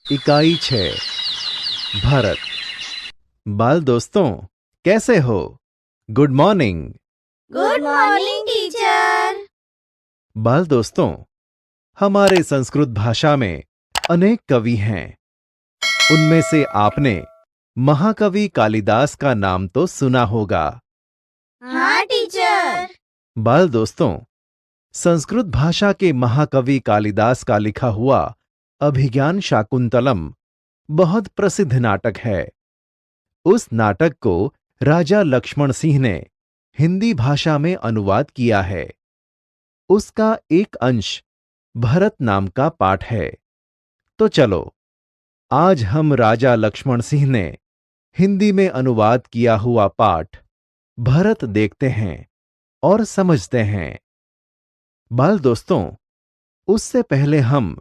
इकाई 6 भारत। बाल दोस्तों, कैसे हो? Good morning. Good morning teacher. बाल दोस्तों, हमारे संस्कृत भाषा में अनेक कवि हैं। उनमें से आपने महाकवि कालिदास का नाम तो सुना होगा। हाँ टीचर। बाल दोस्तों, संस्कृत भाषा के महाकवि कालिदास का लिखा हुआ अभिज्ञान शाकुंतलम बहुत प्रसिद्ध नाटक है। उस नाटक को राजा लक्ष्मण सिंह ने हिंदी भाषा में अनुवाद किया है। उसका एक अंश भरत नाम का पाठ है। तो चलो, आज हम राजा लक्ष्मण सिंह ने हिंदी में अनुवाद किया हुआ पाठ भरत देखते हैं और समझते हैं। बाल दोस्तों, उससे पहले हम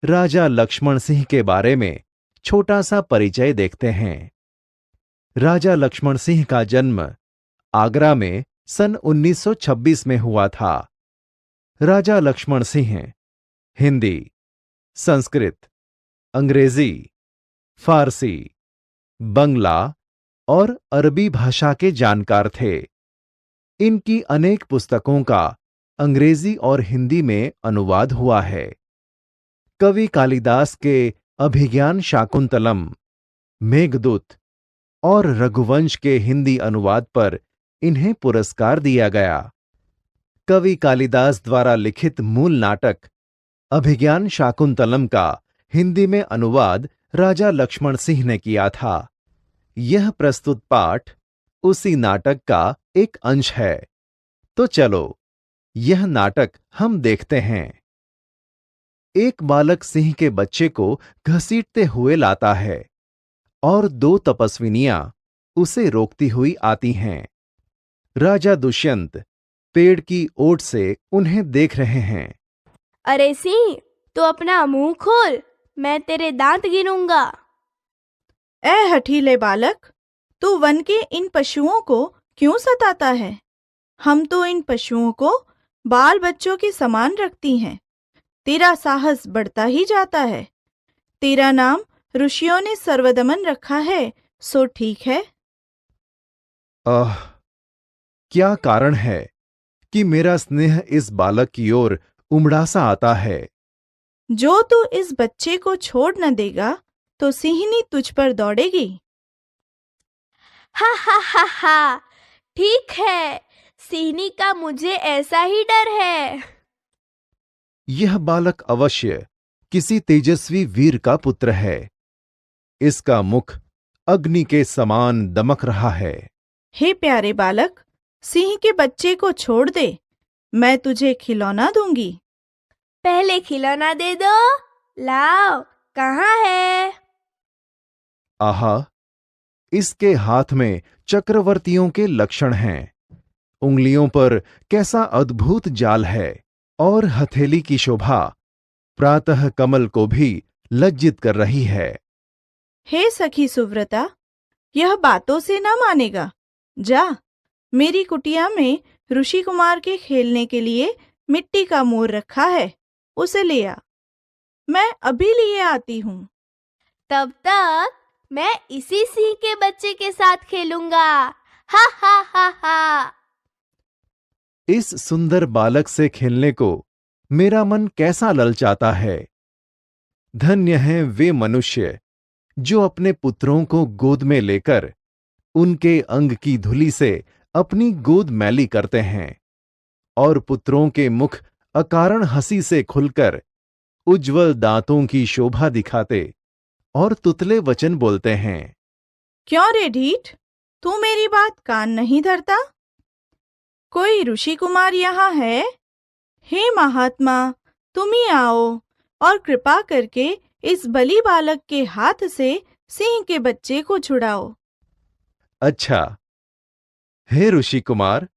राजा लक्ष्मण सिंह के बारे में छोटा सा परिचय देखते हैं। राजा लक्ष्मण सिंह का जन्म आगरा में सन 1926 में हुआ था। राजा लक्ष्मण सिंह हिंदी, संस्कृत, अंग्रेजी, फारसी, बंगला और अरबी भाषा के जानकार थे। इनकी अनेक पुस्तकों का अंग्रेजी और हिंदी में अनुवाद हुआ है। कवि कालिदास के अभिज्ञान शाकुंतलम, मेघदूत और रघुवंश के हिंदी अनुवाद पर इन्हें पुरस्कार दिया गया। कवि कालिदास द्वारा लिखित मूल नाटक अभिज्ञान शाकुंतलम का हिंदी में अनुवाद राजा लक्ष्मण सिंह ने किया था। यह प्रस्तुत पाठ उसी नाटक का एक अंश है। तो चलो, यह नाटक हम देखते हैं। एक बालक सिंह के बच्चे को घसीटते हुए लाता है और दो तपस्विनियां उसे रोकती हुई आती हैं। राजा दुष्यंत पेड़ की ओट से उन्हें देख रहे हैं। अरे सिंह, तू अपना मुंह खोल, मैं तेरे दांत गिनूंगा। ए हठीले बालक, तू वन के इन पशुओं को क्यों सताता है? हम तो इन पशुओं को बाल बच्चों के समान रखती हैं। तेरा साहस बढ़ता ही जाता है। तेरा नाम ऋषियों ने सर्वदमन रखा है, सो ठीक है। क्या कारण है कि मेरा स्नेह इस बालक की ओर उमड़ा सा आता है? जो तू इस बच्चे को छोड़ न देगा तो सिंहनी तुझ पर दौड़ेगी। हा हा हा हा, ठीक है, सिंहनी का मुझे ऐसा ही डर है। यह बालक अवश्य किसी तेजस्वी वीर का पुत्र है। इसका मुख अग्नि के समान दमक रहा है। हे प्यारे बालक, सिंह के बच्चे को छोड़ दे, मैं तुझे खिलौना दूंगी। पहले खिलौना दे दो। लाओ, कहाँ है? आहा, इसके हाथ में चक्रवर्तियों के लक्षण हैं। उंगलियों पर कैसा अद्भुत जाल है और हथेली की शोभा प्रातः कमल को भी लज्जित कर रही है। हे सखी सुव्रता, यह बातों से न मानेगा। जा, मेरी कुटिया में ऋषि कुमार के खेलने के लिए मिट्टी का मोर रखा है, उसे ले आ। मैं अभी लिए आती हूँ। तब तक मैं इसी सिंह के बच्चे के साथ खेलूंगा। हा हा हा हा। इस सुंदर बालक से खेलने को मेरा मन कैसा ललचाता है। धन्य हैं वे मनुष्य जो अपने पुत्रों को गोद में लेकर उनके अंग की धूलि से अपनी गोद मैली करते हैं और पुत्रों के मुख अकारण हंसी से खुलकर उज्जवल दांतों की शोभा दिखाते और तुतले वचन बोलते हैं। क्यों रे ढीठ, तू मेरी बात कान नहीं धरता? कोई ऋषि कुमार यहाँ है? हे महात्मा, तुम ही आओ और कृपा करके इस बलि बालक के हाथ से सिंह के बच्चे को छुड़ाओ। अच्छा, हे ऋषि कुमार,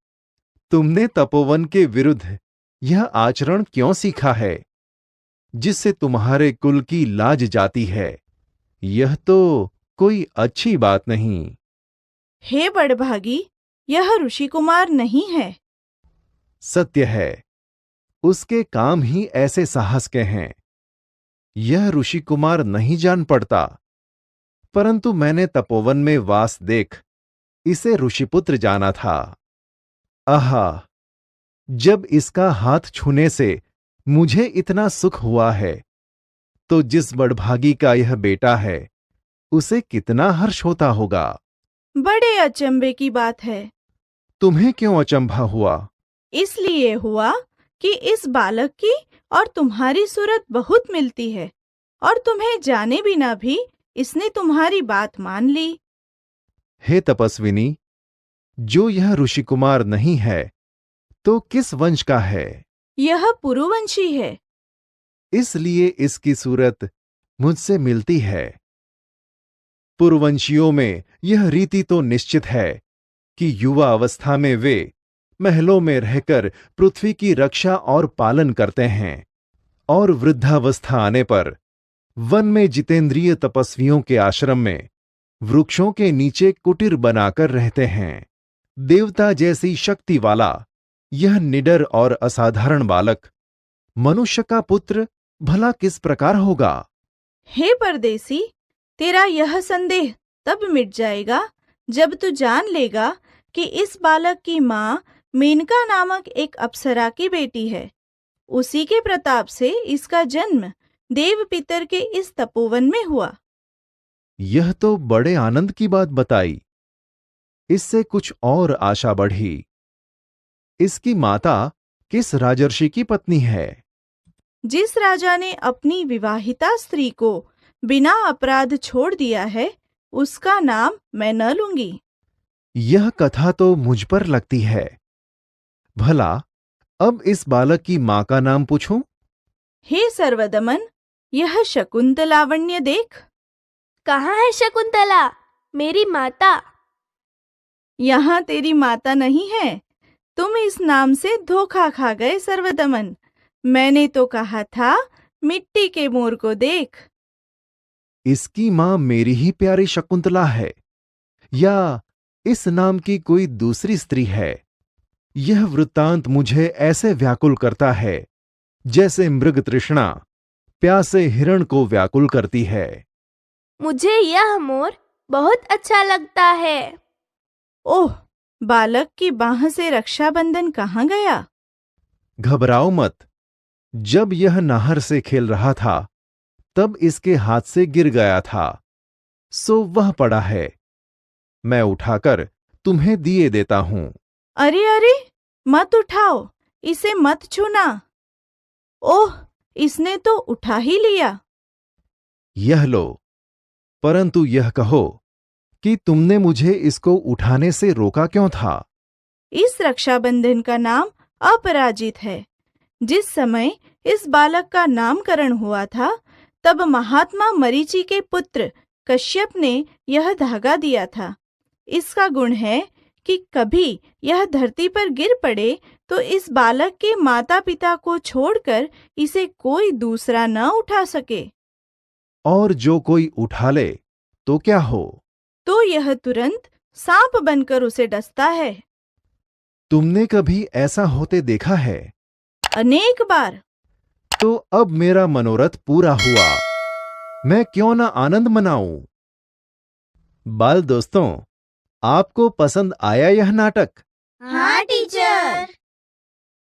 तुमने तपोवन के विरुद्ध यह आचरण क्यों सीखा है जिससे तुम्हारे कुल की लाज जाती है? यह तो कोई अच्छी बात नहीं। हे बड़भागी, यह ऋषि कुमार नहीं है। सत्य है, उसके काम ही ऐसे साहस के हैं। यह ऋषि कुमार नहीं जान पड़ता, परंतु मैंने तपोवन में वास देख इसे ऋषिपुत्र जाना था। आहा, जब इसका हाथ छूने से मुझे इतना सुख हुआ है, तो जिस बड़भागी का यह बेटा है उसे कितना हर्ष होता होगा। बड़े अचंभे की बात है। तुम्हें क्यों अचंभा हुआ? इसलिए हुआ कि इस बालक की और तुम्हारी सूरत बहुत मिलती है, और तुम्हें जाने बिना भी इसने तुम्हारी बात मान ली। हे तपस्विनी, जो यह ऋषि कुमार नहीं है तो किस वंश का है? यह पुरुवंशी है। इसलिए इसकी सूरत मुझसे मिलती है। पुरुवंशियों में यह रीति तो निश्चित है कि युवा अवस्था में वे महलों में रहकर पृथ्वी की रक्षा और पालन करते हैं, और वृद्धावस्था आने पर वन में जितेंद्रिय तपस्वियों के आश्रम में वृक्षों के नीचे कुटीर बनाकर रहते हैं। देवता जैसी शक्ति वाला यह निडर और असाधारण बालक मनुष्य का पुत्र भला किस प्रकार होगा? हे परदेसी, तेरा यह संदेह तब मिट जाएगा जब तू जान लेगा कि इस बालक की माँ मेनका नामक एक अप्सरा की बेटी है। उसी के प्रताप से इसका जन्म देव पितर के इस तपोवन में हुआ। यह तो बड़े आनंद की बात बताई। इससे कुछ और आशा बढ़ी। इसकी माता किस राजर्षि की पत्नी है? जिस राजा ने अपनी विवाहिता स्त्री को बिना अपराध छोड़ दिया है, उसका नाम मैं न लूंगी। यह कथा तो मुझ पर लगती है। भला अब इस बालक की मां का नाम पूछूं? हे सर्वदमन, यह शकुंतलावण्य देख। कहाँ है शकुंतला, मेरी माता? यहाँ तेरी माता नहीं है। तुम इस नाम से धोखा खा गए सर्वदमन। मैंने तो कहा था मिट्टी के मोर को देख। इसकी मां मेरी ही प्यारी शकुंतला है, या इस नाम की कोई दूसरी स्त्री है? यह वृत्तांत मुझे ऐसे व्याकुल करता है जैसे मृग तृष्णा प्यासे हिरण को व्याकुल करती है। मुझे यह मोर बहुत अच्छा लगता है। ओह, बालक की बाह से रक्षाबंधन कहाँ गया? घबराओ मत। जब यह नाहर से खेल रहा था तब इसके हाथ से गिर गया था, सो वह पड़ा है। मैं उठाकर तुम्हें दिए देता हूं। अरे अरे, मत उठाओ, इसे मत छूना। ओह, इसने तो उठा ही लिया। यह लो, परंतु यह कहो कि तुमने मुझे इसको उठाने से रोका क्यों था? इस रक्षाबंधन का नाम अपराजित है। जिस समय इस बालक का नामकरण हुआ था, तब महात्मा मरीचि के पुत्र कश्यप ने यह धागा दिया था। इसका गुण है कि कभी यह धरती पर गिर पड़े तो इस बालक के माता पिता को छोड़कर इसे कोई दूसरा न उठा सके। और जो कोई उठा ले तो क्या हो? तो यह तुरंत सांप बनकर उसे डसता है। तुमने कभी ऐसा होते देखा है? अनेक बार। तो अब मेरा मनोरथ पूरा हुआ। मैं क्यों ना आनंद मनाऊं? बाल दोस्तों, आपको पसंद आया यह नाटक? हाँ टीचर।